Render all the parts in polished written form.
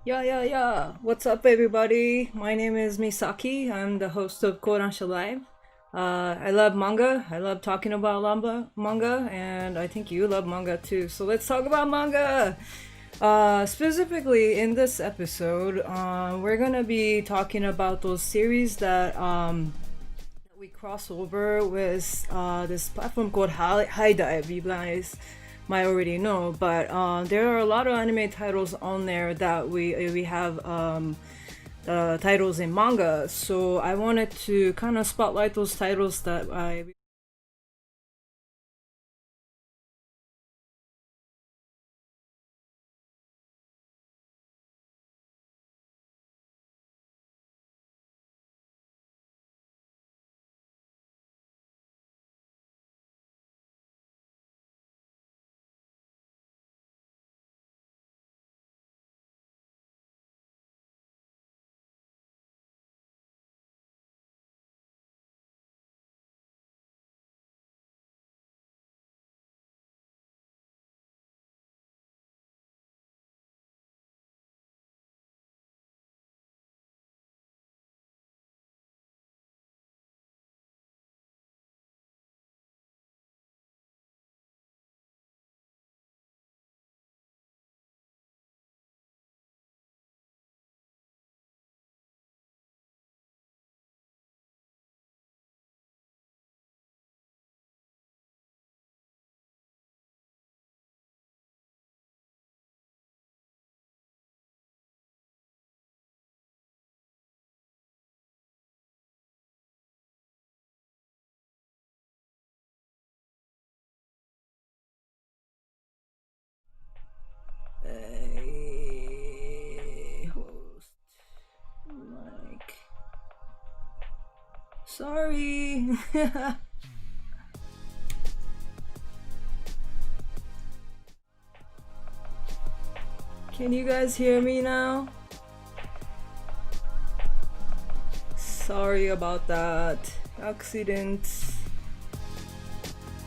Yeah. What's up, everybody? My name is Misaki. I'm the host of Kodansha Live. I love manga. I love talking about manga, and I think you love manga too. So let's talk about manga. Specifically in this episode, we're gonna be talking about those series that we cross over with this platform called HIDIVE. You guys might already know, but there are a lot of anime titles on there that we have titles in manga. So I wanted to kind of spotlight those titles that I. Host Mike. Sorry. Can you guys hear me now? Sorry about that accident.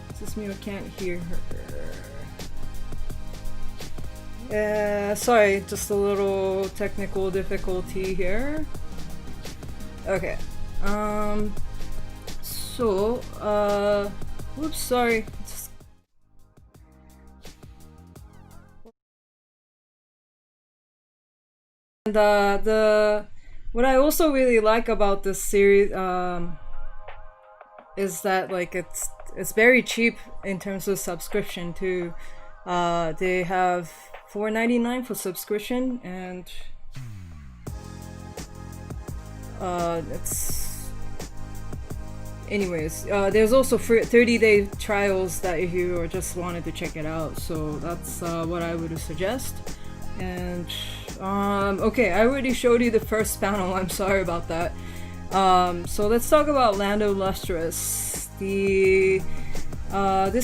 It's just me, I can't hear her. Sorry, just a little technical difficulty here. Okay. Oops, sorry. And the what I also really like about this series is that like it's very cheap in terms of subscription too. They have $4.99 for subscription, and it's anyways. There's also free 30-day trials that if you just wanted to check it out. So that's what I would suggest. And okay, I already showed you the first panel. I'm sorry about that. So let's talk about Land of Lustrous. This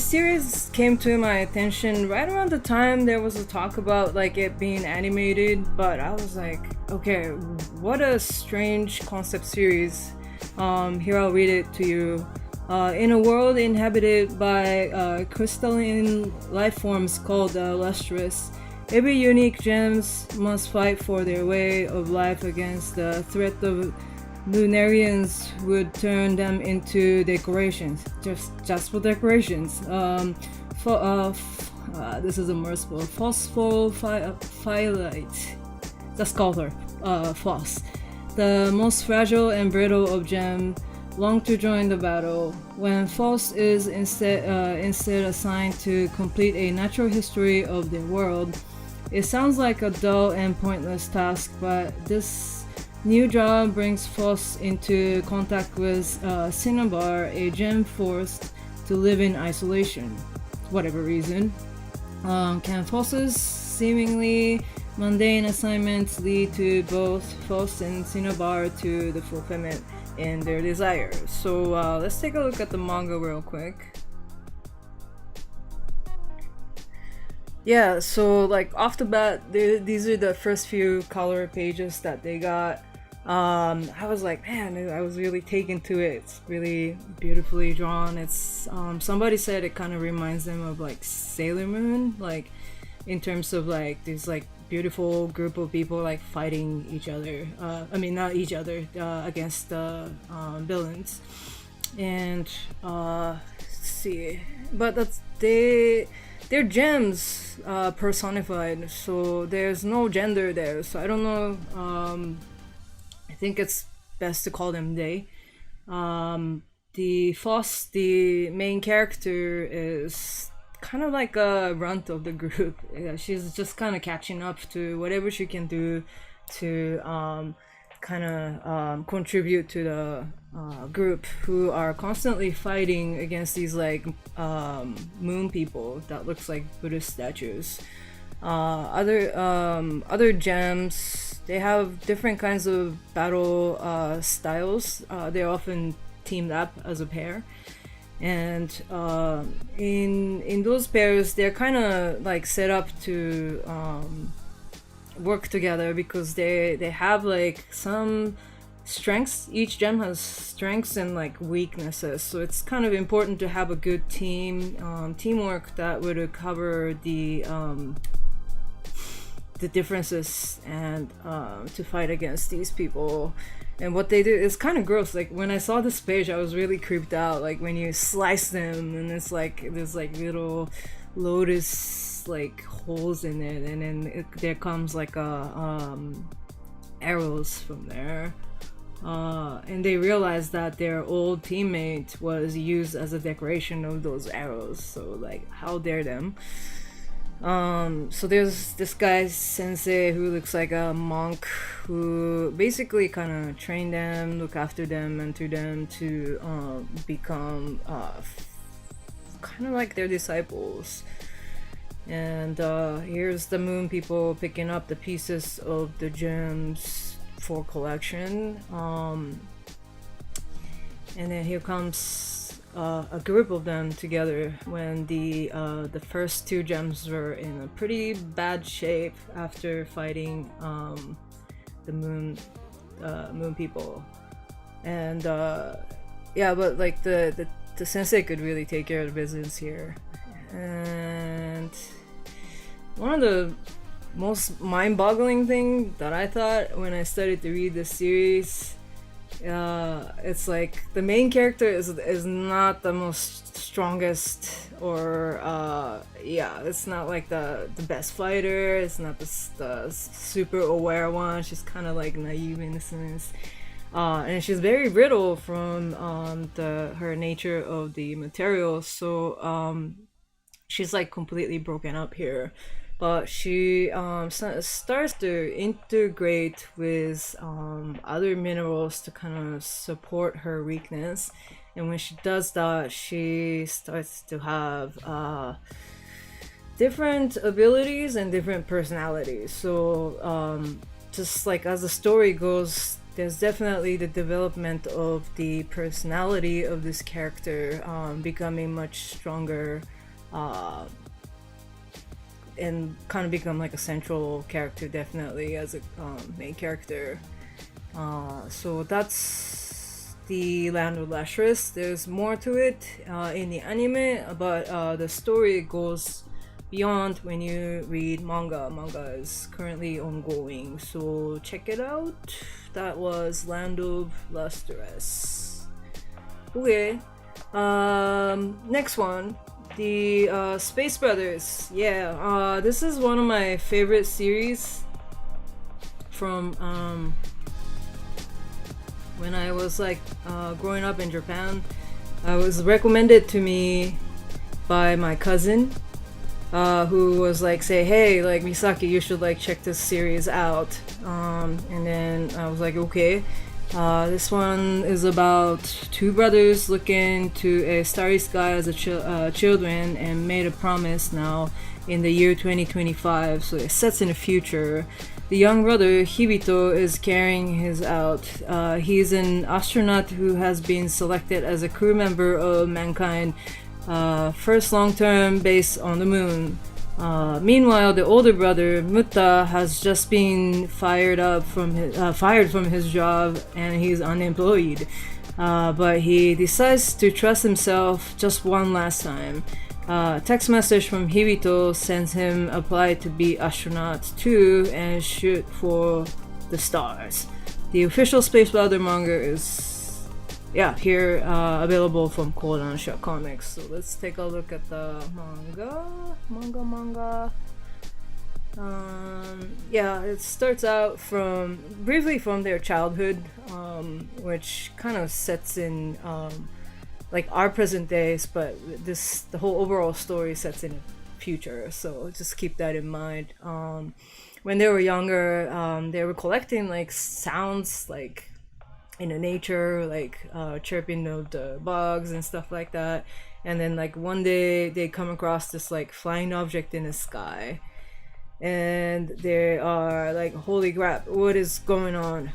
series came to my attention right around the time there was a talk about like it being animated, but I was like, okay, what a strange concept series. Here I'll read it to you. In a world inhabited by crystalline life forms called Lustrous, every unique gems must fight for their way of life against the threat of Lunarians would turn them into decorations, just for decorations. This is a merciful phosphophylite. Just call her Phos. The most fragile and brittle of gems long to join the battle. When Phos is instead assigned to complete a natural history of their world, it sounds like a dull and pointless task, but this new job brings Phos into contact with Cinnabar, a gem forced to live in isolation. Whatever reason. Can Phos's seemingly mundane assignments lead to both Phos and Cinnabar to the fulfillment in their desires? So let's take a look at the manga real quick. Yeah, so like off the bat, these are the first few color pages that they got. I was like, man, I was really taken to it. It's really beautifully drawn. It's somebody said it kind of reminds them of like Sailor Moon, like in terms of like this like beautiful group of people like fighting each other. I mean, not each other, against the villains. And let's see, but they're gems personified, so there's no gender there. So I don't know. I think it's best to call them they. The Foss, the main character, is kind of like a runt of the group. Yeah, she's just kind of catching up to whatever she can do to kind of contribute to the group, who are constantly fighting against these like moon people that looks like Buddhist statues. Other gems, they have different kinds of battle styles. They're often teamed up as a pair, and in those pairs they're kind of like set up to work together because they have like some strengths. Each gem has strengths and like weaknesses, so it's kind of important to have a good teamwork that would cover the differences and to fight against these people. And what they do is kind of gross. Like when I saw this page, I was really creeped out. Like when you slice them, and it's like there's like little lotus like holes in it, and then there comes like arrows from there. And they realized that their old teammate was used as a decoration of those arrows. So like, how dare them? So there's this guy sensei who looks like a monk, who basically kind of trained them, look after them, mentor them to become kind of like their disciples. And here's the moon people picking up the pieces of the gems for collection. And then here comes a group of them together when the first two gems were in a pretty bad shape after fighting the moon people. And yeah, but like the sensei could really take care of the business here. And one of the most mind-boggling thing that I thought when I started to read this series, it's like the main character is not the most strongest, or yeah, it's not like the best fighter. It's not the super aware one. She's kind of like naive, innocent, and she's very brittle from her nature of the material. So she's like completely broken up here. But she starts to integrate with other minerals to kind of support her weakness. And when she does that, she starts to have different abilities and different personalities. So just like as the story goes, there's definitely the development of the personality of this character becoming much stronger, and kind of become like a central character, definitely, as a main character. So that's the Land of Lustrous. There's more to it in the anime, but the story goes beyond when you read manga. Manga is currently ongoing, so check it out. That was Land of Lustrous. Okay, next one. The Space Brothers. Yeah, this is one of my favorite series from when I was like growing up in Japan. It was recommended to me by my cousin, who was like, say, hey, like, Misaki, you should like check this series out. And then I was like, okay. This one is about two brothers looking to a starry sky as children, and made a promise now in the year 2025, so it sets in the future. The young brother, Hibito, is carrying his out. He's an astronaut who has been selected as a crew member of Mankind first long-term base on the moon. Meanwhile, the older brother, Mutta, has just been fired from his job, and he's unemployed. But he decides to trust himself just one last time. text message from Hibito sends him apply to be astronaut too and shoot for the stars. The official Space Brother manga is here available from Kodansha Comics. So let's take a look at the manga. It starts out briefly from their childhood, which kind of sets in like our present days, but the whole overall story sets in the future, so just keep that in mind. When they were younger, they were collecting like sounds like in the nature, like chirping of the bugs and stuff like that, and then like one day they come across this like flying object in the sky, and they are like, holy crap, what is going on?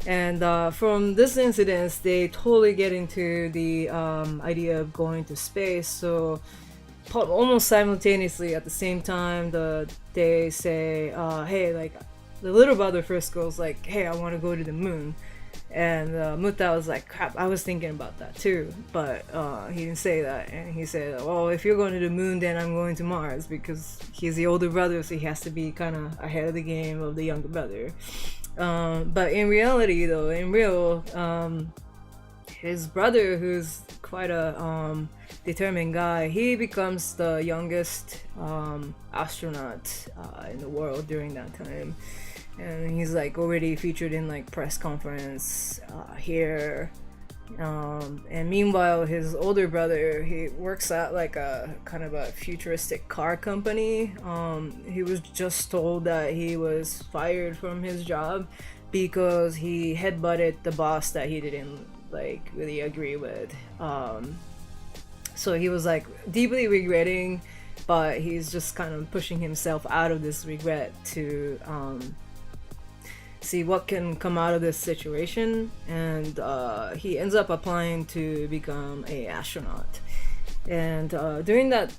And from this incident, they totally get into the idea of going to space. So almost simultaneously at the same time, they say, hey, like the little brother first goes like, hey, I want to go to the moon. And Muta was like, crap, I was thinking about that too, but he didn't say that. And he said, well, if you're going to the moon, then I'm going to Mars, because he's the older brother, so he has to be kind of ahead of the game of the younger brother. But in reality, though, his brother, who's quite a determined guy, he becomes the youngest astronaut in the world during that time. And he's like already featured in like press conference here. And meanwhile, his older brother, he works at like a kind of a futuristic car company. He was just told that he was fired from his job because he headbutted the boss that he didn't like really agree with. So he was like deeply regretting, but he's just kind of pushing himself out of this regret to see what can come out of this situation. And he ends up applying to become a astronaut. And during the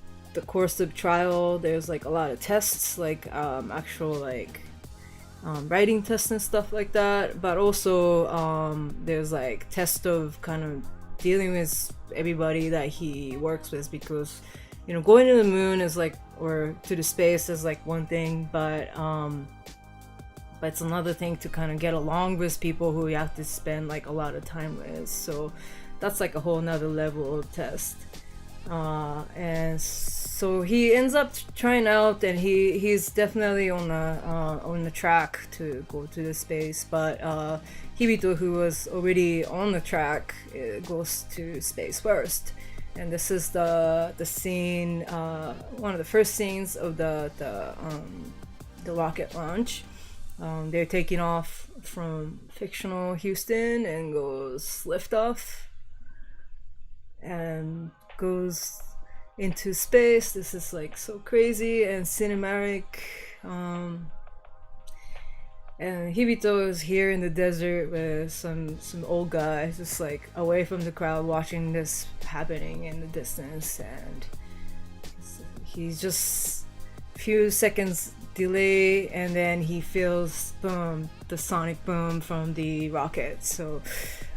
course of trial, there's like a lot of tests, like actual like writing tests and stuff like that, but also there's like tests of kind of dealing with everybody that he works with, because going to the moon is like, or to the space is like one thing, but it's another thing to kind of get along with people who you have to spend like a lot of time with. So that's like a whole nother level of test. And so he ends up trying out, and he's definitely on the track to go to the space. But Hibito, who was already on the track, goes to space first. And this is the scene, one of the first scenes of the rocket launch. They're taking off from fictional Houston and goes liftoff and goes into space. This is like so crazy and cinematic. And Hibito is here in the desert with some old guys, just like away from the crowd, watching this happening in the distance, and he's just a few seconds delay, and then he feels the sonic boom from the rocket. So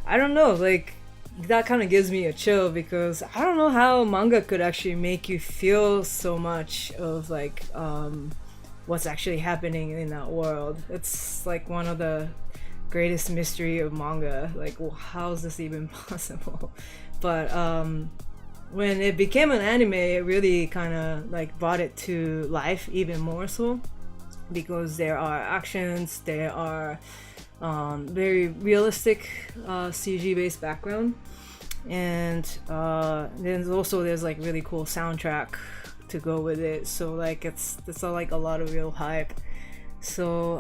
I don't know, like that kind of gives me a chill, because I don't know how manga could actually make you feel so much of like what's actually happening in that world. It's like one of the greatest mystery of manga, like, well, how is this even possible? But when it became an anime, it really kind of like brought it to life even more so, because there are actions, there are very realistic CG based background, and then also there's like really cool soundtrack to go with it. So like it's like a lot of real hype. So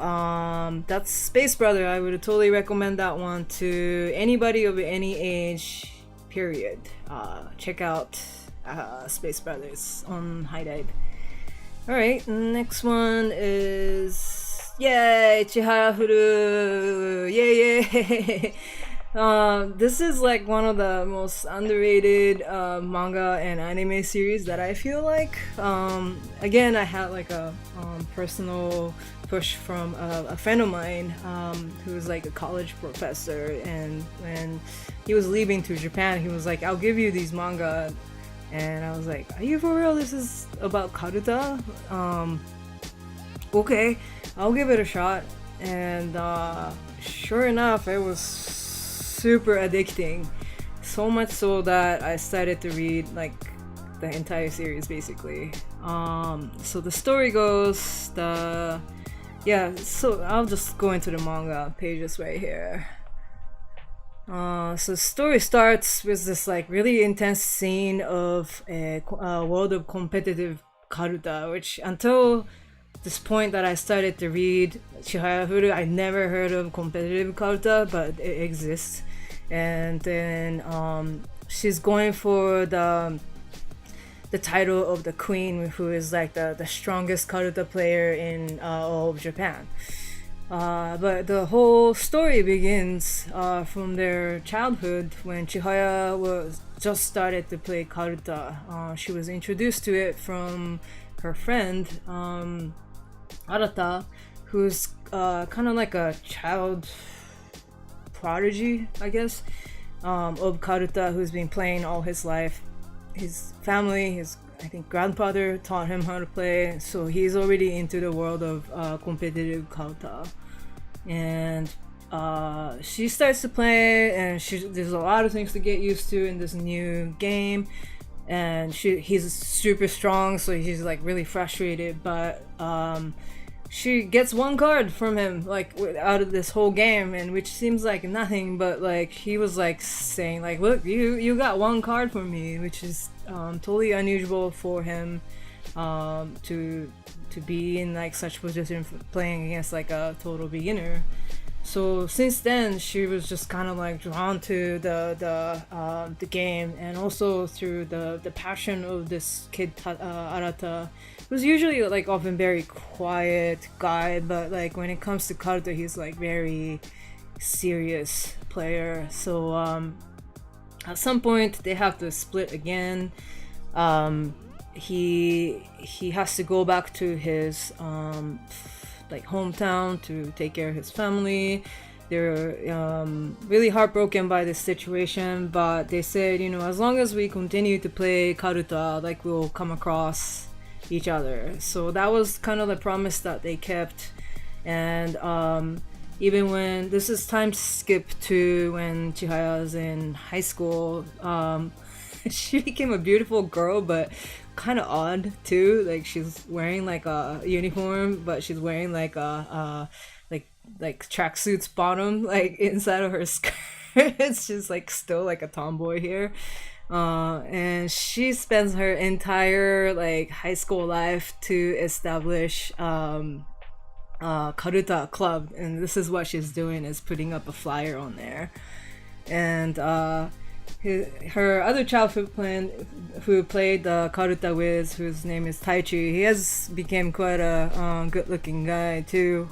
that's Space Brother. I would totally recommend that one to anybody of any age, period. Check out Space Brothers on HIDIVE. Alright, next one is Chihayafuru. Yay! This is like one of the most underrated manga and anime series that I feel like. Again, I had like a personal push from a friend of mine who's like a college professor, and when he was leaving to Japan, he was like, I'll give you these manga and I was like, are you for real? This is about karuta? Okay, I'll give it a shot. And sure enough, it was super addicting, so much so that I started to read like the entire series basically. So the story goes, so I'll just go into the manga pages right here. So the story starts with this like really intense scene of a world of competitive karuta, which until this point that I started to read Chihayafuru, I never heard of competitive karuta, but it exists. And then she's going for the title of the queen, who is like the strongest karuta player in all of Japan. But the whole story begins from their childhood when Chihaya was just started to play karuta. She was introduced to it from her friend Arata, who's kind of like a child prodigy, I guess, of karuta, who's been playing all his life. His family, his I think grandfather taught him how to play, so he's already into the world of competitive karuta. And she starts to play, and there's a lot of things to get used to in this new game. And he's super strong, so he's like really frustrated, but she gets one card from him like out of this whole game, and which seems like nothing, but like he was like saying like, look, you got one card from me, which is totally unusual for him to be in like such position playing against like a total beginner. So since then, she was just kind of like drawn to the game, and also through the passion of this kid Arata, who's usually like often very quiet guy, but like when it comes to karuta, he's like very serious player. So at some point they have to split again. He has to go back to his like hometown to take care of his family. They're really heartbroken by this situation, but they said, you know, as long as we continue to play karuta, like we'll come across each other. So that was kind of the promise that they kept. And even when this is time skip to when Chihaya's in high school, she became a beautiful girl, but kind of odd too. Like she's wearing like a uniform, but she's wearing like a like tracksuits bottom like inside of her skirt. It's just like still like a tomboy here. And she spends her entire like high school life to establish karuta club, and this is what she's doing, is putting up a flyer on there. And her other childhood friend who played karuta with, whose name is Taichi, he has become quite a good-looking guy too.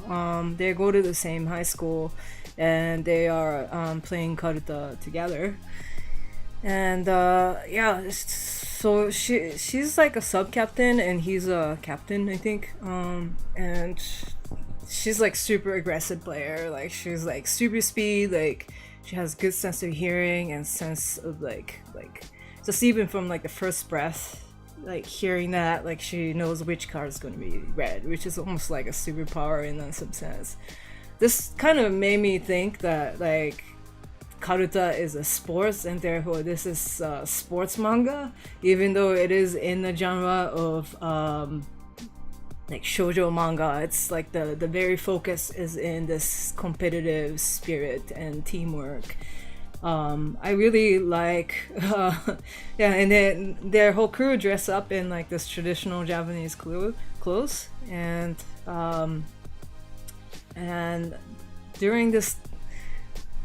They go to the same high school, and they are playing karuta together. And so she's like a sub-captain, and he's a captain, I think. And she's like super aggressive player. Like she's like super speed, like she has good sense of hearing and sense of like just even from like the first breath, like hearing that, like she knows which card is going to be red, which is almost like a superpower in some sense. This kind of made me think that like karuta is a sports, and therefore this is sports manga, even though it is in the genre of like shoujo manga. It's like the very focus is in this competitive spirit and teamwork. I really like and then their whole crew dress up in like this traditional Japanese clothes, and during this,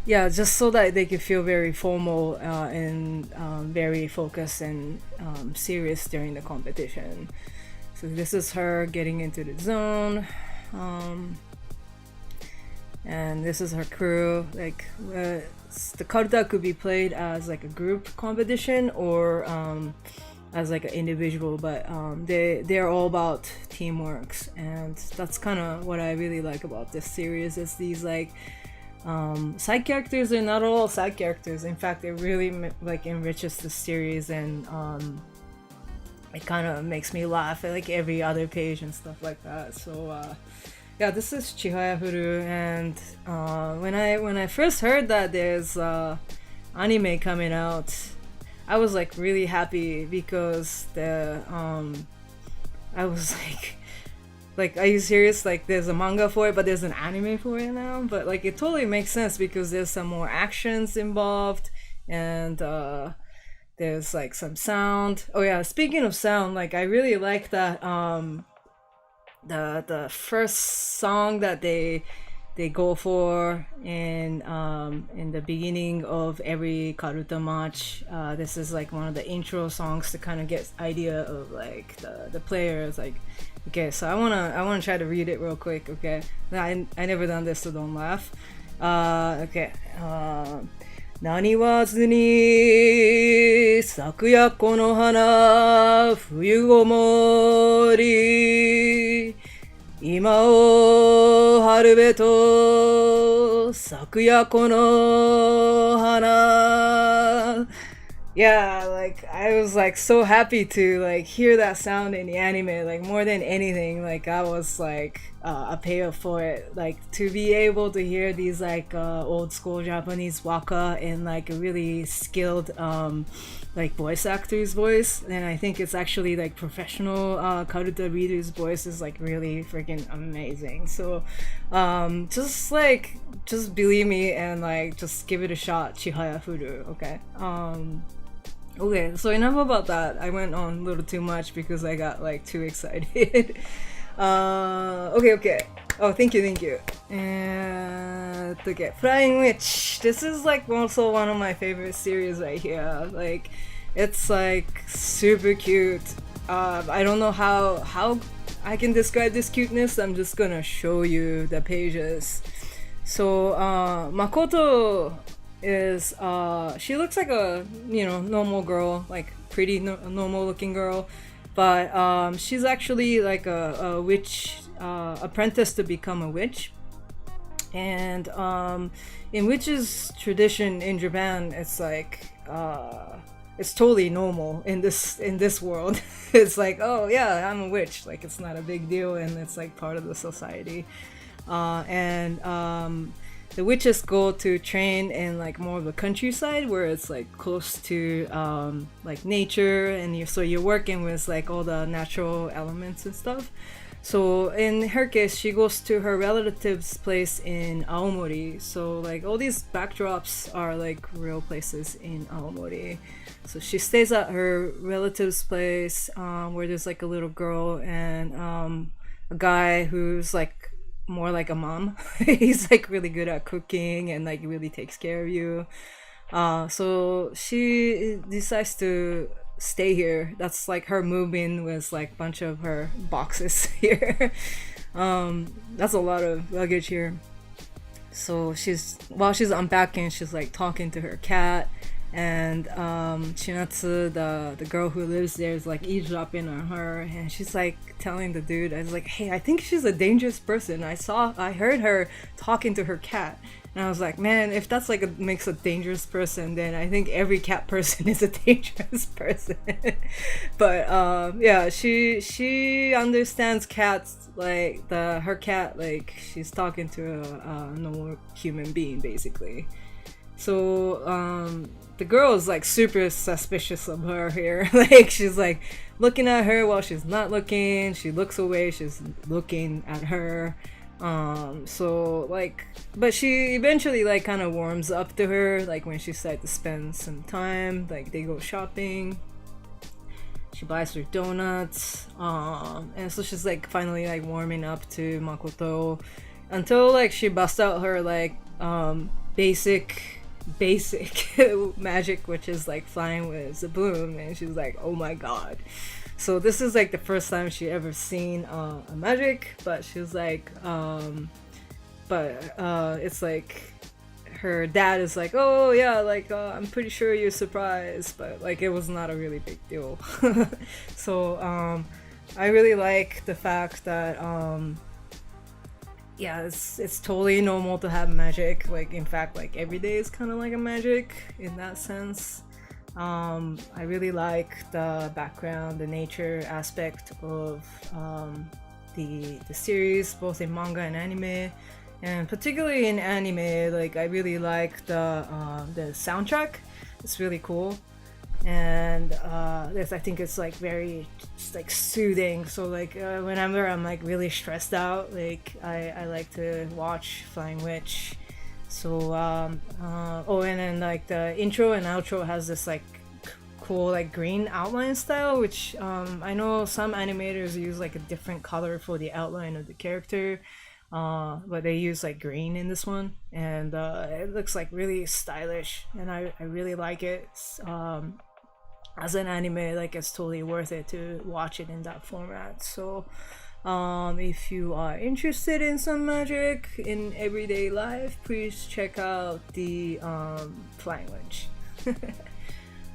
just so that they could feel very formal and very focused and serious during the competition. So this is her getting into the zone, and this is her crew. Like the karuta could be played as like a group competition or as like an individual, but they're all about teamwork, and that's kind of what I really like about this series. Is these like side characters are not all side characters. In fact, it really like enriches the series, and it kind of makes me laugh at like every other page and stuff like that. So yeah, this is Chihayafuru, and when I first heard that there's anime coming out, I was like really happy because I was like, are you serious? Like, there's a manga for it, but there's an anime for it now. But like, it totally makes sense because there's some more actions involved, and there's like some sound. Oh yeah, speaking of sound, like I really like that the first song that they go for in the beginning of every Karuta match. This is like one of the intro songs to kind of get idea of like the players. Like, okay, so I wanna try to read it real quick. Okay, I never done this, so don't laugh. Okay. 何わずに咲くやこの花冬ごもり今を春べと咲くやこの花 Yeah, like I was like so happy to like hear that sound in the anime, like more than anything. Like I was like a payoff for it, like to be able to hear these like old school Japanese waka and like a really skilled like voice actor's voice. And I think it's actually like professional karuta reader's voice is like really freaking amazing. So just believe me and like just give it a shot. Chihayafuru. Okay. Okay, so enough about that. I went on a little too much because I got like too excited. Okay. Oh, thank you. And okay, Flying Witch. This is like also one of my favorite series right here. Like, it's like super cute. I don't know how I can describe this cuteness. I'm just gonna show you the pages. So Makoto is she looks like a normal girl, like pretty normal looking girl, but she's actually like a witch apprentice to become a witch. And in witches tradition in Japan, it's like it's totally normal in this world. It's like, oh yeah, I'm a witch, like it's not a big deal, and it's like part of the society. The witches go to train in like more of the countryside where it's like close to like nature, and you're working with like all the natural elements and stuff. So in her case, she goes to her relative's place in Aomori. So like all these backdrops are like real places in Aomori. So she stays at her relative's place where there's like a little girl and a guy who's like more like a mom. He's like really good at cooking and like really takes care of you. So she decides to stay here. That's like her move-in with like a bunch of her boxes here. That's a lot of luggage here. So while she's unpacking, she's like talking to her cat, and Chinatsu, the girl who lives there, is like eavesdropping on her, and she's like telling the dude, I was like, hey, I think she's a dangerous person. I heard her talking to her cat. And I was like, man, if that's like makes a dangerous person, then I think every cat person is a dangerous person. But yeah, she understands cats, like her cat, like she's talking to a normal human being basically. So the girl is like super suspicious of her here. Like she's like looking at her while she's not looking. She looks away, she's looking at her. So like, but she eventually like kind of warms up to her, like when she decides to spend some time. Like they go shopping, she buys her donuts, and so she's like finally like warming up to Makoto, until like she busts out her like basic magic, which is like flying with a broom, and she's like, oh my god. So this is like the first time she ever seen a magic, but she was like it's like her dad is like, oh yeah, like I'm pretty sure you're surprised, but like it was not a really big deal. So I really like the fact that yeah, it's totally normal to have magic. Like in fact, like every day is kind of like a magic in that sense. I really like the background, the nature aspect of the series, both in manga and anime. And particularly in anime, like I really like the soundtrack. It's really cool, and I think it's like very just like soothing. So like whenever I'm like really stressed out, like I like to watch Flying Witch. So oh, and then like the intro and outro has this like cool like green outline style, which I know some animators use like a different color for the outline of the character. But they use like green in this one, and it looks like really stylish, and I really like it. As an anime, like it's totally worth it to watch it in that format. So if you are interested in some magic in everyday life, please check out the Flying Witch.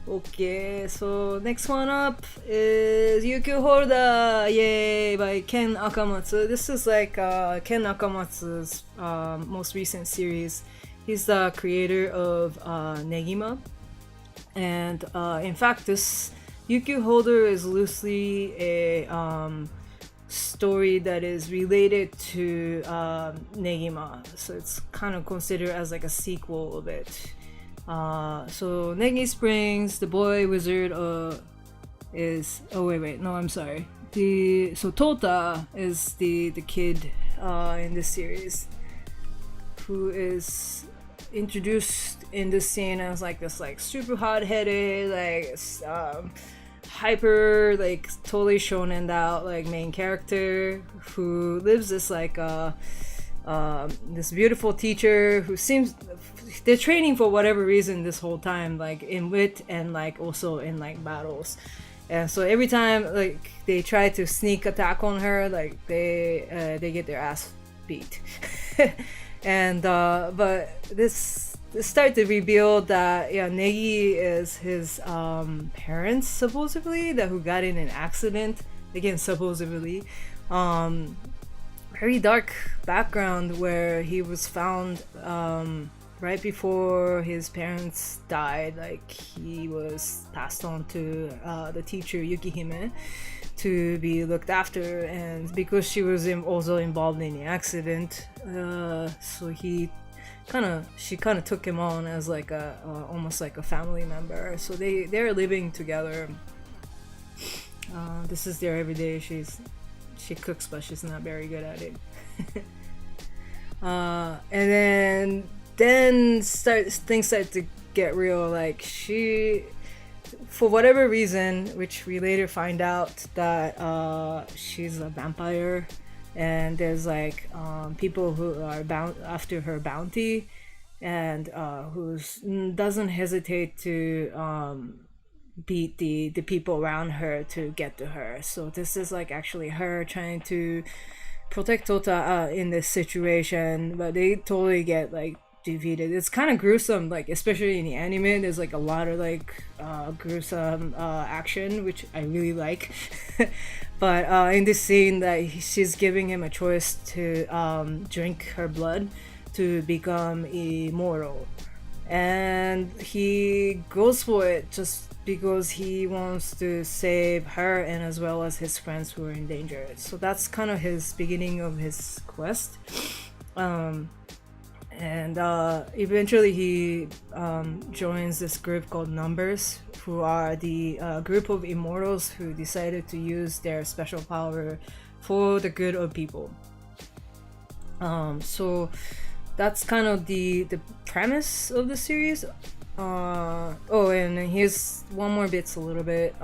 Okay, so next one up is Yukio Horuda, yay, by Ken Akamatsu. This is like Ken Akamatsu's most recent series. He's the creator of Negima, and in fact this Yukio Horuda is loosely a story that is related to Negima, so it's kind of considered as like a sequel of it. So Negi Springs, the boy wizard is I'm sorry. So Tota is the kid in this series who is introduced in this scene as like this like super hot-headed like hyper like totally shonened out like main character who lives this like this beautiful teacher who seems they're training for whatever reason this whole time, like in wit and like also in like battles. And so every time like they try to sneak attack on her, like they get their ass beat. And but this start to reveal that Negi is his parents supposedly that who got in an accident, again supposedly. Very dark background where he was found right before his parents died. Like he was passed on to the teacher Yukihime to be looked after, and because she was also involved in the accident, so she kind of took him on as like a almost like a family member. So they're living together. This is their everyday. She cooks, but she's not very good at it. And then things start to get real. Like she, for whatever reason, which we later find out that she's a vampire, and there's like people who are bound after her bounty, and who doesn't hesitate to beat the people around her to get to her. So this is like actually her trying to protect Tota in this situation, but they totally get like defeated. It's kind of gruesome, like especially in the anime. There's like a lot of like gruesome action, which I really like. But in this scene, that she's giving him a choice to drink her blood to become immortal, and he goes for it just because he wants to save her and as well as his friends who are in danger. So that's kind of his beginning of his quest. And eventually he joins this group called Numbers, who are the group of immortals who decided to use their special power for the good of people. So that's kind of the premise of the series. And here's one more bits a little bit.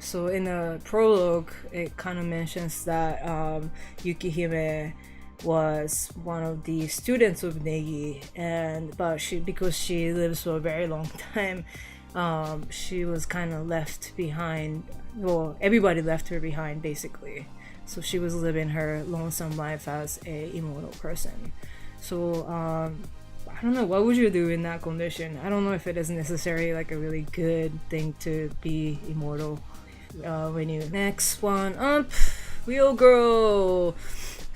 So in the prologue, it kind of mentions that Yukihime was one of the students of Negi, but because she lives for a very long time, she was kind of left behind. Well, everybody left her behind basically. So she was living her lonesome life as a immortal person. So I don't know, what would you do in that condition? I don't know if it is necessarily like a really good thing to be immortal when you... Next one up, Real Girl.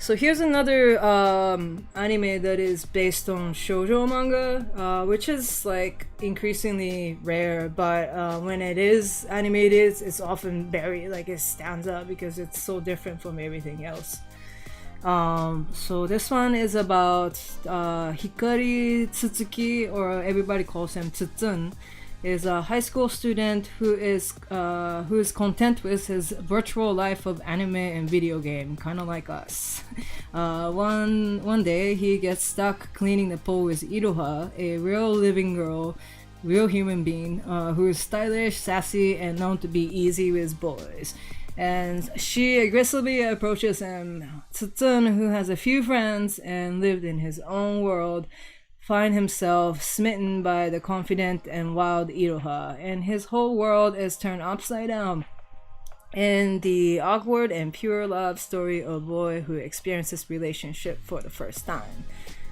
So here's another anime that is based on shoujo manga, which is like increasingly rare, but when it is animated, it's often very like it stands out because it's so different from everything else. So this one is about Hikari Tsutsuki, or everybody calls him Tsutsun, is a high school student who is content with his virtual life of anime and video game, kind of like us. One day he gets stuck cleaning the pool with Iroha, a real living girl, real human being, who is stylish, sassy, and known to be easy with boys. And she aggressively approaches him. Tsutsun, who has a few friends and lived in his own world, find himself smitten by the confident and wild Iroha, and his whole world is turned upside down. In the awkward and pure love story of a boy who experiences relationship for the first time.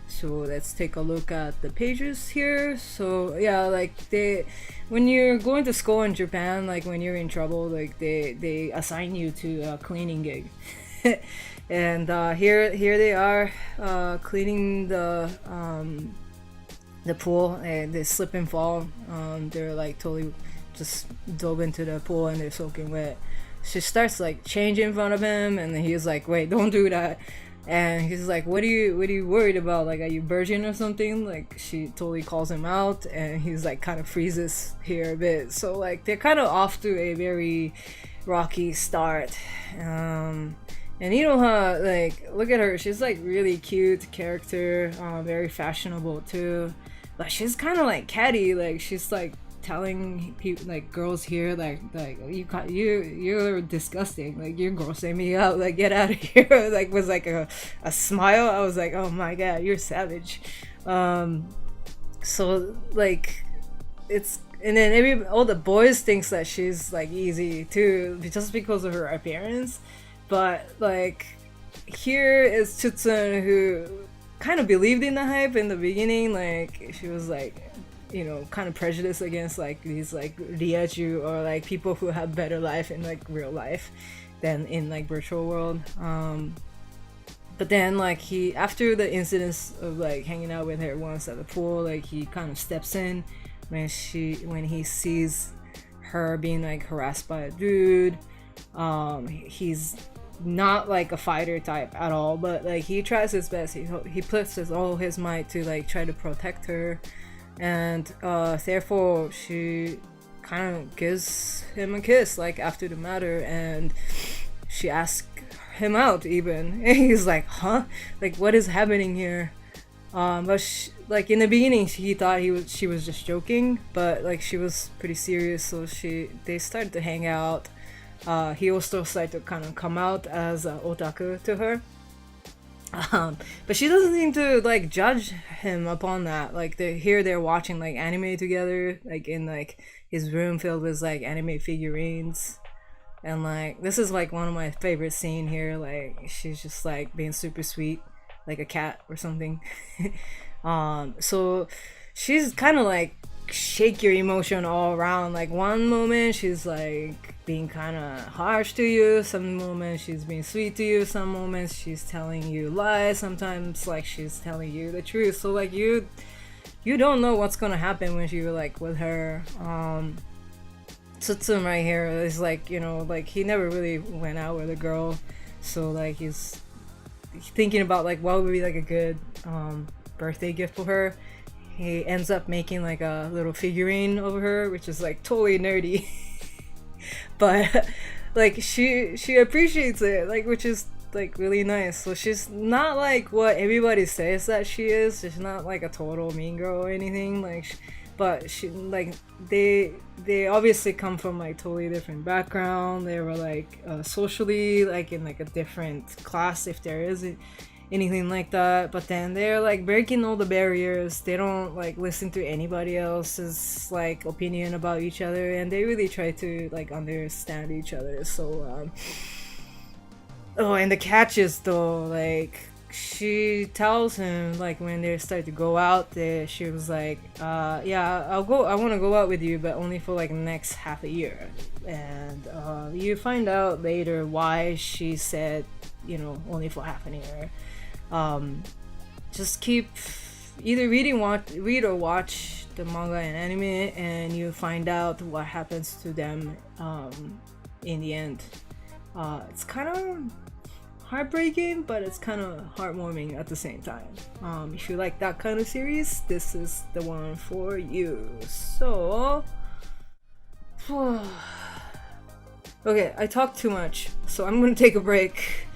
So let's take a look at the pages here. So yeah, like when you're going to school in Japan, like when you're in trouble, like they assign you to a cleaning gig. And here they are cleaning the pool, and they slip and fall. They're like totally just dove into the pool and they're soaking wet. She starts like changing in front of him, and then he's like, "Wait, don't do that." And he's like, what are you worried about? Like, are you virgin or something? Like, she totally calls him out, and he's like kind of freezes here a bit. So like they're kind of off to a very rocky start. And Iroha, like, look at her. She's like really cute character, very fashionable too. But she's kind of like catty. Like, she's like telling people, like girls here, like you're disgusting, like you're grossing me out, like get out of here. Like was like a smile. I was like, oh my god, you're savage. So like it's, and then all the boys thinks that she's like easy too, just because of her appearance. But like here is Tsutsun, who kind of believed in the hype in the beginning. Like she was like, you know, kind of prejudiced against like these like Ryaju, or like people who have better life in like real life than in like virtual world. But then like he, after the incidents of like hanging out with her once at the pool, like he kind of steps in when he sees her being like harassed by a dude. He's not like a fighter type at all, but like he tries his best. He puts all his might to like try to protect her. And therefore she kind of gives him a kiss like after the matter, and she asks him out even, and he's like, huh, like what is happening here? But like in the beginning he thought she was just joking, but like she was pretty serious. So they started to hang out. He also started to kind of come out as an otaku to her. But she doesn't seem to like judge him upon that. Like they're watching like anime together, like in like his room filled with like anime figurines. And like this is like one of my favorite scene here. Like she's just like being super sweet, like a cat or something. So she's kind of like shake your emotion all around. Like one moment she's like being kind of harsh to you, some moments she's being sweet to you, some moments she's telling you lies, sometimes like she's telling you the truth. So like you don't know what's gonna happen when you're like with her. Tsutsun right here is like, you know, like he never really went out with a girl, so like he's thinking about like what would be like a good birthday gift for her. He ends up making like a little figurine of her, which is like totally nerdy. But like she appreciates it, like, which is like really nice. So she's not like what everybody says that she is. She's not like a total mean girl or anything, like but she like they obviously come from like totally different background. They were like socially like in like a different class, if there is anything like that. But then they're like breaking all the barriers. They don't like listen to anybody else's like opinion about each other, and they really try to like understand each other. So oh, and the catch is though, like she tells him like when they start to go out there, she was like yeah, I want to go out with you, but only for like the next half a year. And you find out later why she said only for half an year. Just keep either read or watch the manga and anime, and you find out what happens to them in the end. It's kind of heartbreaking, but it's kind of heartwarming at the same time. If you like that kind of series, this is the one for you. So okay, I talked too much, so I'm gonna take a break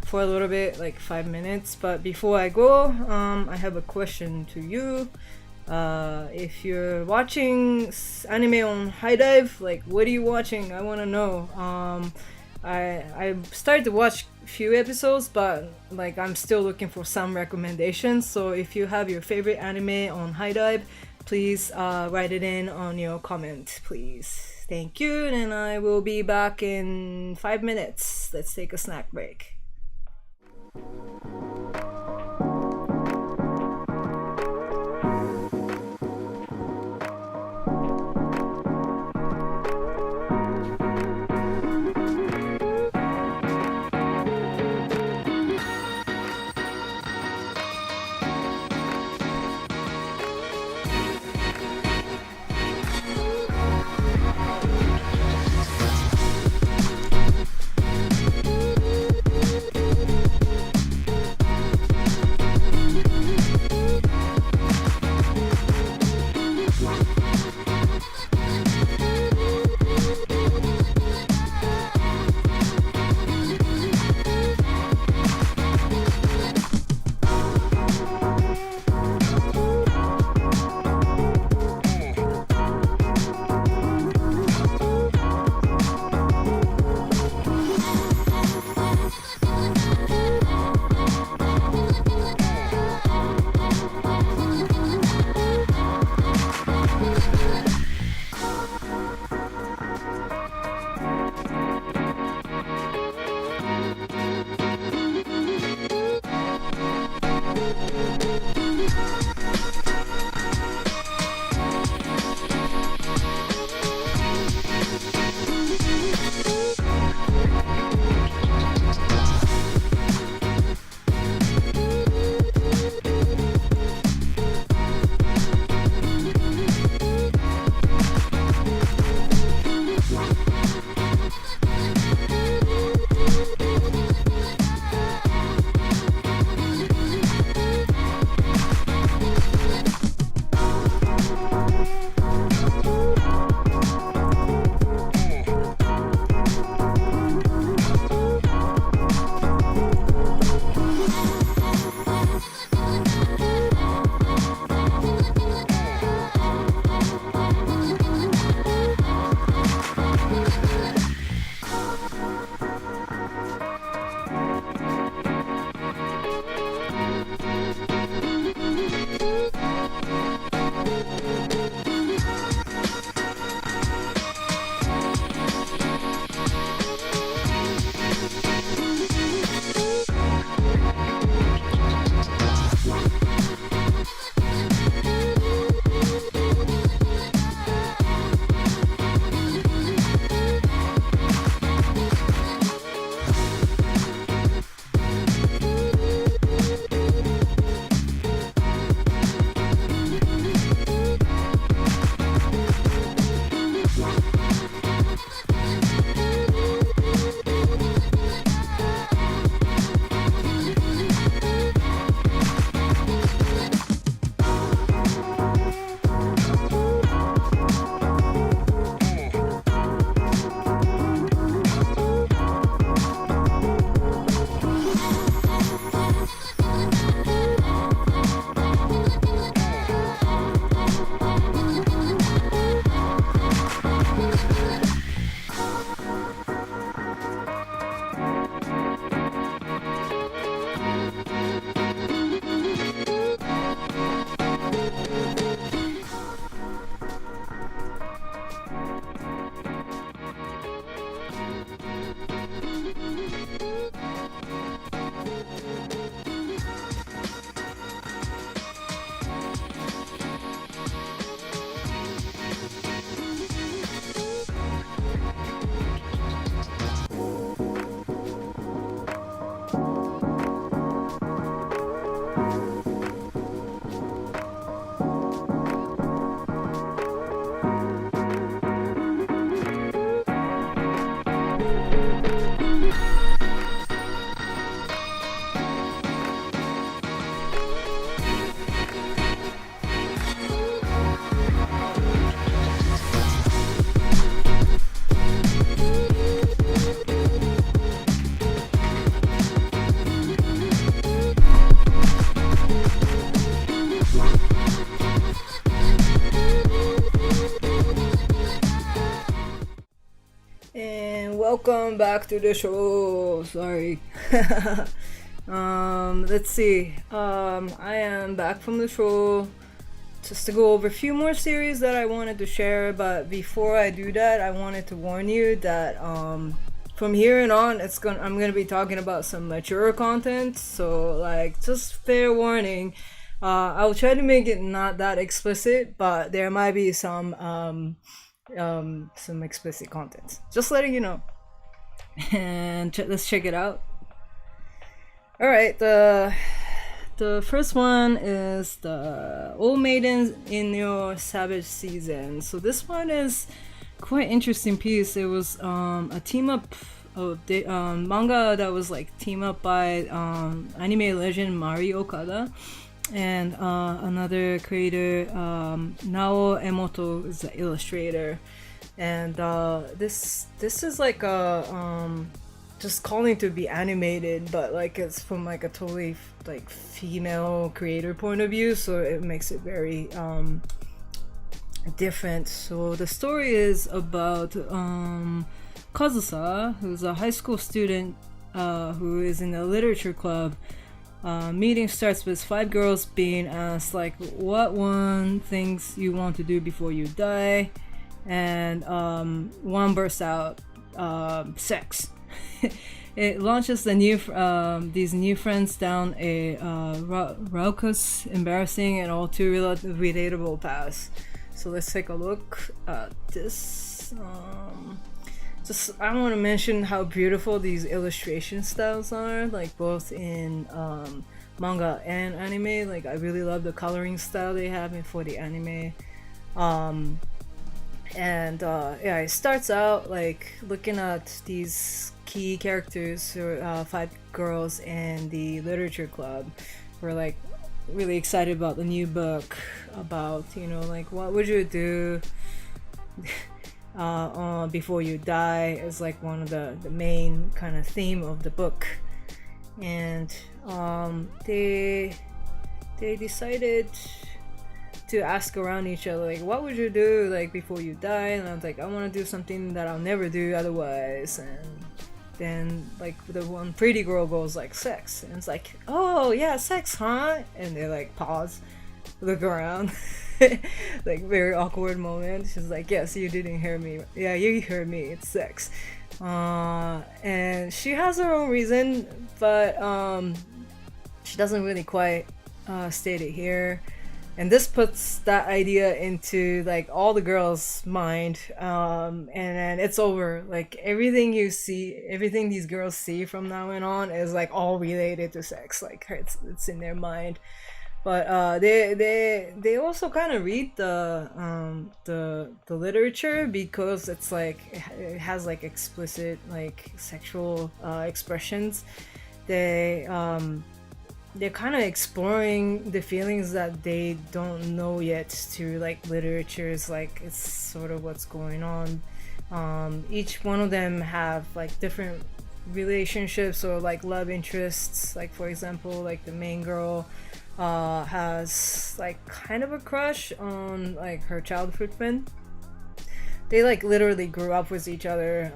for a little bit, like 5 minutes. But before I go, I have a question to you. If you're watching anime on HIDIVE, like, what are you watching? I want to know. I started to watch a few episodes, but like I'm still looking for some recommendations. So if you have your favorite anime on HIDIVE, please write it in on your comment, please. Thank you, and I will be back in 5 minutes. Let's take a snack break. And welcome back to the show. Sorry. Let's see. I am back from the show just to go over a few more series that I wanted to share. But before I do that, I wanted to warn you that from here and on, I'm gonna be talking about some mature content. So like, just fair warning. I'll try to make it not that explicit, but there might be some explicit content. Just letting you know. And let's check it out. All right, the first one is the Old Maidens in Your Savage Season. So this one is quite interesting piece. It was a team up of manga that was like team up by anime legend Mari Okada and another creator, Nao Emoto, is the illustrator. And this is like a just calling to be animated, but like it's from like a totally like female creator point of view, so it makes it very different. So the story is about Kazusa, who's a high school student who is in a literature club. Meeting starts with 5 girls being asked like, what one things you want to do before you die, and one bursts out, sex. It launches these new friends down a raucous, embarrassing, and all too relatable path. So let's take a look at this. I want to mention how beautiful these illustration styles are, like both in manga and anime. Like I really love the coloring style they have for the anime. Yeah, it starts out like looking at these key characters, 5 girls in the literature club. We're like really excited about the new book about, you know, like what would you do before you die, is like one of the main kind of theme of the book. And they decided to ask around each other like, what would you do like before you die? And I was like, I want to do something that I'll never do otherwise. And then like the one pretty girl goes like, sex. And it's like, oh yeah, sex, huh? And they like pause, look around. Like very awkward moment. She's like, yes, you didn't hear me. Yeah, you heard me, it's sex. And she has her own reason, but she doesn't really quite state it here. And this puts that idea into like all the girls' mind, and then it's over. Like everything these girls see from now on is like all related to sex. Like it's in their mind. But they also kind of read the literature, because it's like it has like explicit like sexual expressions. They're kind of exploring the feelings that they don't know yet through like literatures. Like it's sort of what's going on. Each one of them have like different relationships or like love interests. Like for example, like the main girl has like kind of a crush on like her childhood friend. They like literally grew up with each other.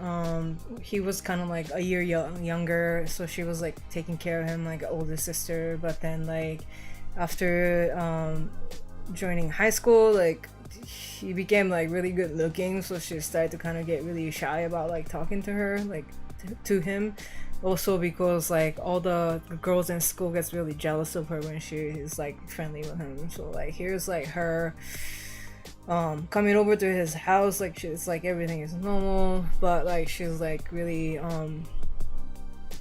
He was kind of like a year younger, so she was like taking care of him like an older sister. But then like after joining high school, like he became like really good looking, so she started to kind of get really shy about like talking to her, like to him. Also because like all the girls in school gets really jealous of her when she is like friendly with him. So like here's like her coming over to his house, like it's like everything is normal, but like she's like really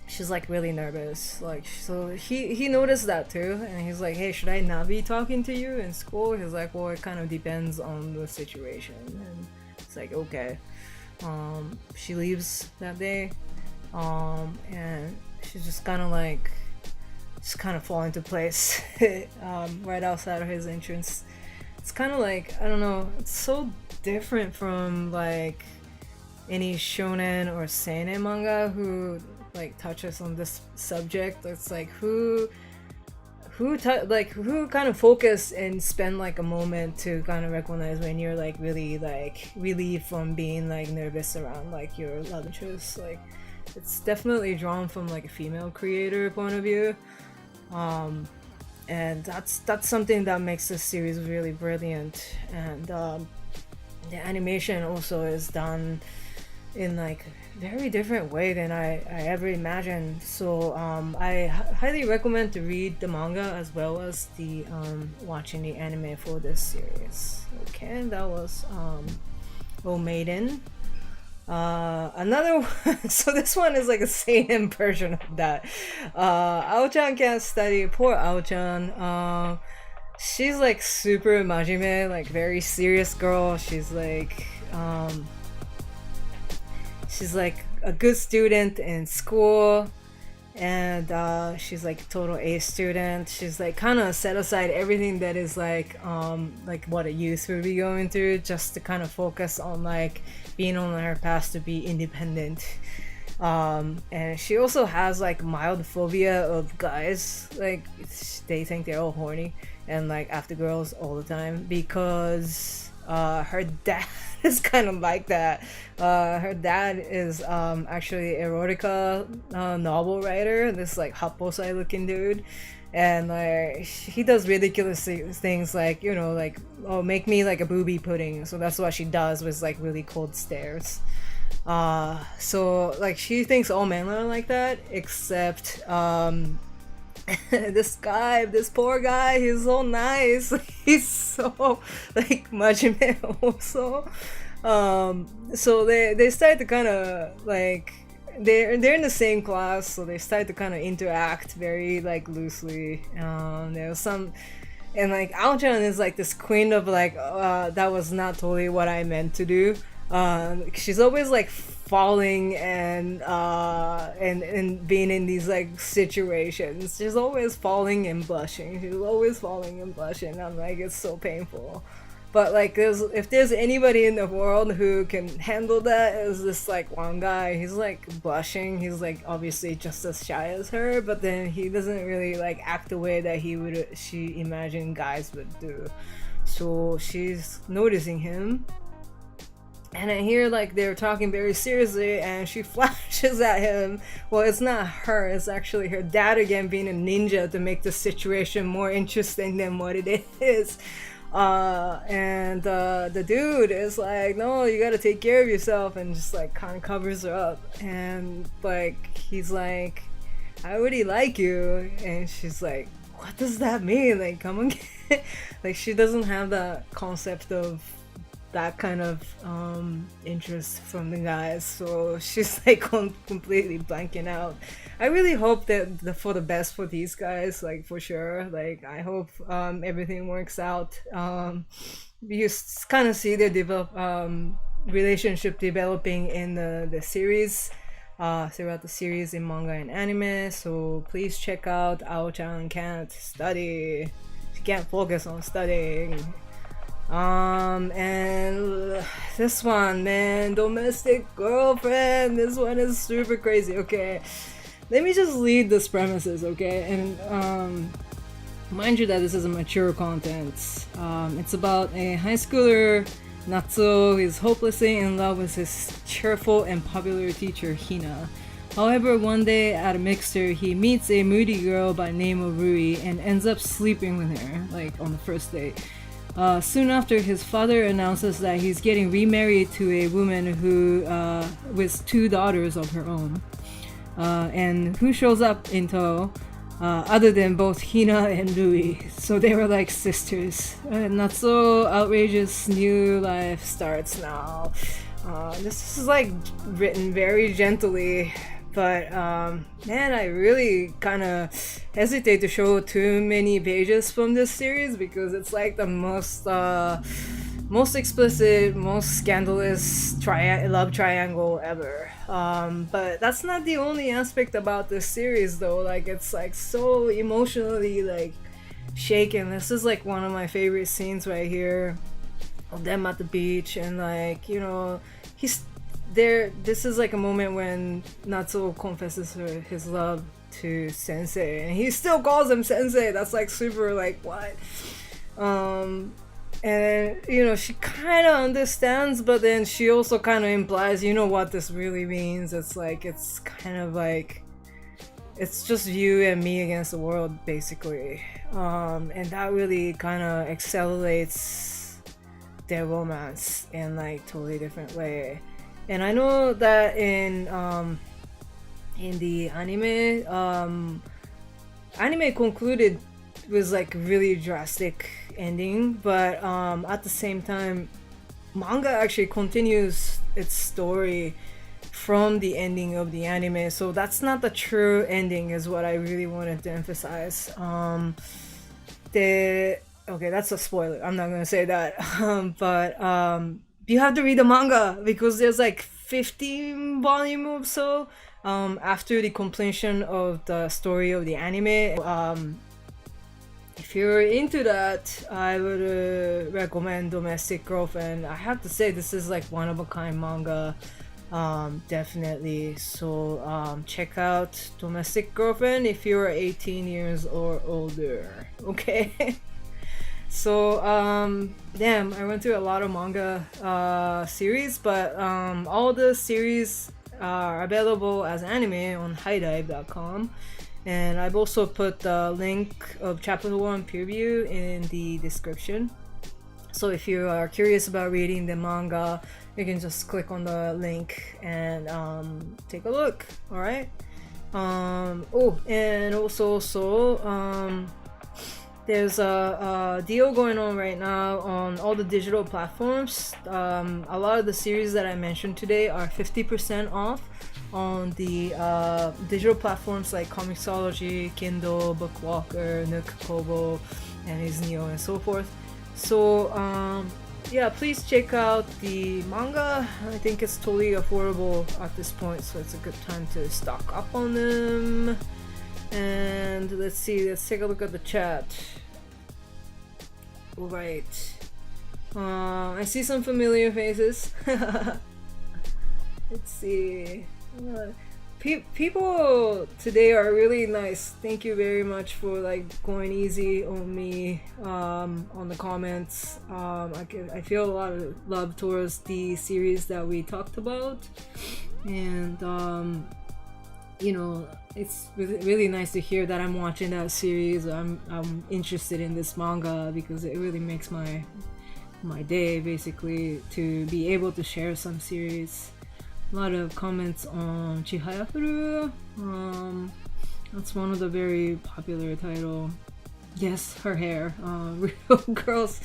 she's like really nervous. Like, so he noticed that too, and he's like, hey, should I not be talking to you in school? He's like, well, it kind of depends on the situation. And it's like, okay. She leaves that day, and she's just kind of like fall into place right outside of his entrance. It's kind of like, I don't know, it's so different from like any shonen or seinen manga who like touches on this subject. It's like who kind of focus and spend like a moment to kind of recognize when you're like really like relieved from being like nervous around like your love interest. Like, it's definitely drawn from like a female creator point of view, and that's something that makes this series really brilliant. And the animation also is done in like very different way than I ever imagined. So I highly recommend to read the manga as well as the watching the anime for this series. Okay, that was Maiden. Another one, so this one is like a seinen version of that. Ao-chan can't study. Poor Ao-chan. She's like super majime, like very serious girl. She's like a good student in school, and she's like a total A student. She's like kind of set aside everything that is like what a youth would be going through, just to kind of focus on like being on her path to be independent. And she also has like mild phobia of guys. Like, they think they're all horny and like after girls all the time, because her dad is kind of like that. Her dad is actually erotica novel writer, this like happosai looking dude, and like he does ridiculous things like, you know, like, oh, make me like a booby pudding. So that's what she does with like really cold stares. So like she thinks all men are like that, except this poor guy, he's so nice. He's so like majime also. So they start to kind of like, they're in the same class, so they start to kind of interact very like loosely. There's some, and like Ao-chan is like this queen of like that was not totally what I meant to do. She's always like falling and being in these like situations. She's always falling and blushing. She's always falling and blushing. I'm like, it's so painful. But like, if there's anybody in the world who can handle that, is this like one guy. He's like blushing. He's like obviously just as shy as her, but then he doesn't really like act the way that she imagined guys would do. So she's noticing him. And I hear like they're talking very seriously, and she flashes at him. Well, it's not her, it's actually her dad again, being a ninja to make the situation more interesting than what it is. And the dude is like, no, you gotta take care of yourself, and just like kind of covers her up. And like, he's like, I already like you. And she's like, what does that mean? Like, come on. Like, she doesn't have that concept of that kind of interest from the guys, so she's like completely blanking out. I really hope that for the best for these guys, like for sure. Like, I hope everything works out. You kind of see their relationship developing in the series, throughout the series in manga and anime. So please check out Ao-chan Can't Study. She can't focus on studying. And this one, man, Domestic Girlfriend. This one is super crazy. Okay, let me just lead this premises, okay? And mind you that this is a mature content. It's about a high schooler, Natsuo, who is hopelessly in love with his cheerful and popular teacher, Hina. However, one day at a mixer, he meets a moody girl by the name of Rui and ends up sleeping with her, like on the first date. Soon after, his father announces that he's getting remarried to a woman who, with 2 daughters of her own. And who shows up in tow, other than both Hina and Rui. So they were like sisters. Natsuo outrageous new life starts now. This is like written very gently, but man, I really kind of hesitate to show too many pages from this series because it's like the most explicit, most scandalous love triangle ever. But that's not the only aspect about this series though. Like, it's like so emotionally like shaken. This is like one of my favorite scenes right here of them at the beach, and like, you know, he's there. This is like a moment when Natsuo confesses his love to Sensei, and he still calls him Sensei. That's like super like what? And you know, she kind of understands, but then she also kind of implies, you know, what this really means. It's like, it's kind of like, it's just you and me against the world, basically. And that really kind of accelerates their romance in like totally different way. And I know that in the anime, anime concluded with like really drastic ending, but at the same time, manga actually continues its story from the ending of the anime, so that's not the true ending is what I really wanted to emphasize. Okay, that's a spoiler, I'm not gonna say that. But you have to read the manga because there's like 15 volume or so after the completion of the story of the anime. If you're into that, I would recommend Domestic Girlfriend. I have to say, this is like one of a kind manga, definitely. So check out Domestic Girlfriend if you're 18 years or older. Okay. So damn, I went through a lot of manga series, but all the series are available as anime on HIDIVE.com. And I've also put the link of chapter 1 preview in the description. So if you are curious about reading the manga, you can just click on the link and take a look. Alright? Oh, and also there's a deal going on right now on all the digital platforms. A lot of the series that I mentioned today are 50% off on the digital platforms like Comixology, Kindle, Bookwalker, Nook, Kobo, and Iznio, and so forth. So yeah, please check out the manga. I think it's totally affordable at this point, so it's a good time to stock up on them. And let's take a look at the chat. Alright. I see some familiar faces. Let's see. People today are really nice. Thank you very much for like going easy on me on the comments. I feel a lot of love towards the series that we talked about, and you know, it's really nice to hear that I'm watching that series. I'm interested in this manga because it really makes my day, basically, to be able to share some series. A lot of comments on Chihayafuru. That's one of the very popular title. Yes, her hair. Real girls.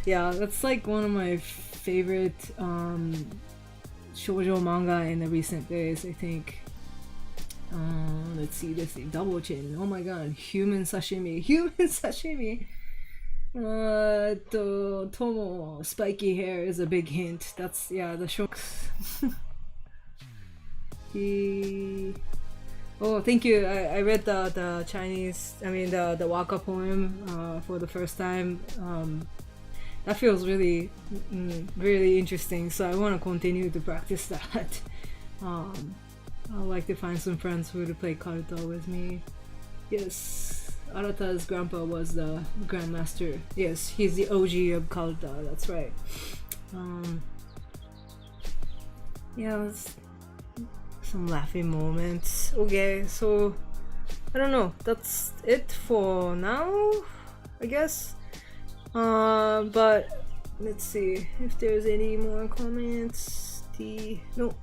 Yeah, that's like one of my favorite shoujo manga in the recent days, I think. Let's see, double chin. Oh my god, human sashimi. Tomo, spiky hair is a big hint. That's, yeah, the show. Oh, thank you. I read the Chinese, the waka poem for the first time. That feels really really interesting, so I want to continue to practice that. I'd like to find some friends who would play karuta with me. Yes, Arata's grandpa was the grandmaster. Yes, he's the OG of karuta, that's right. Yeah, let's some laughing moments. Okay, so I don't know, that's it for now, I guess. But let's see if there's any more comments. No.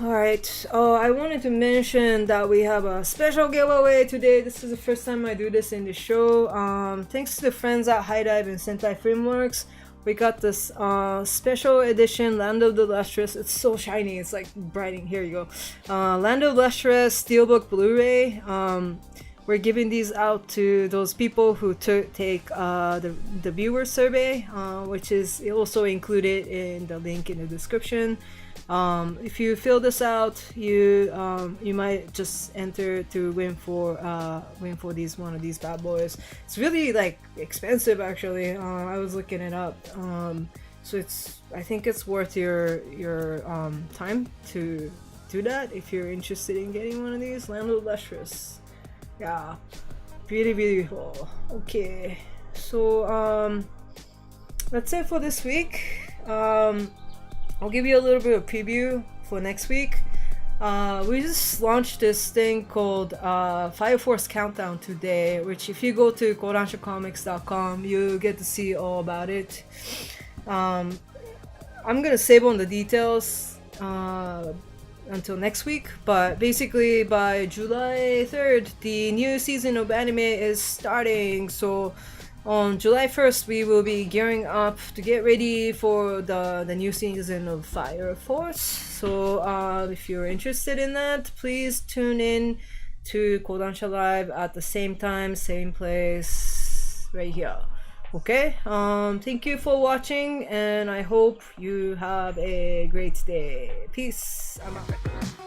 Alright, I wanted to mention that we have a special giveaway today. This is the first time I do this in the show. Thanks to the friends at HIDIVE and Sentai Filmworks. we got this special edition Land of the Lustrous. It's so shiny, it's like brightening. Here you go. Land of Lustrous Steelbook Blu-ray. We're giving these out to those people who take the viewer survey, which is also included in the link in the description. If you fill this out, you might just enter to win for one of these bad boys. It's really like expensive actually. I was looking it up. So I think it's worth your time to do that if you're interested in getting one of these. Land of Lustrous. Yeah, beautiful. Okay, so that's it for this week. I'll give you a little bit of preview for next week. We just launched this thing called Fire Force Countdown today, which if you go to kodanshacomics.com, you get to see all about it. I'm gonna save on the details until next week, but basically by July 3rd the new season of anime is starting. So on July 1st we will be gearing up to get ready for the new season of Fire Force. So if you're interested in that, please tune in to Kodansha Live at the same time, same place, right here. Okay, thank you for watching, and I hope you have a great day. Peace. I'm out.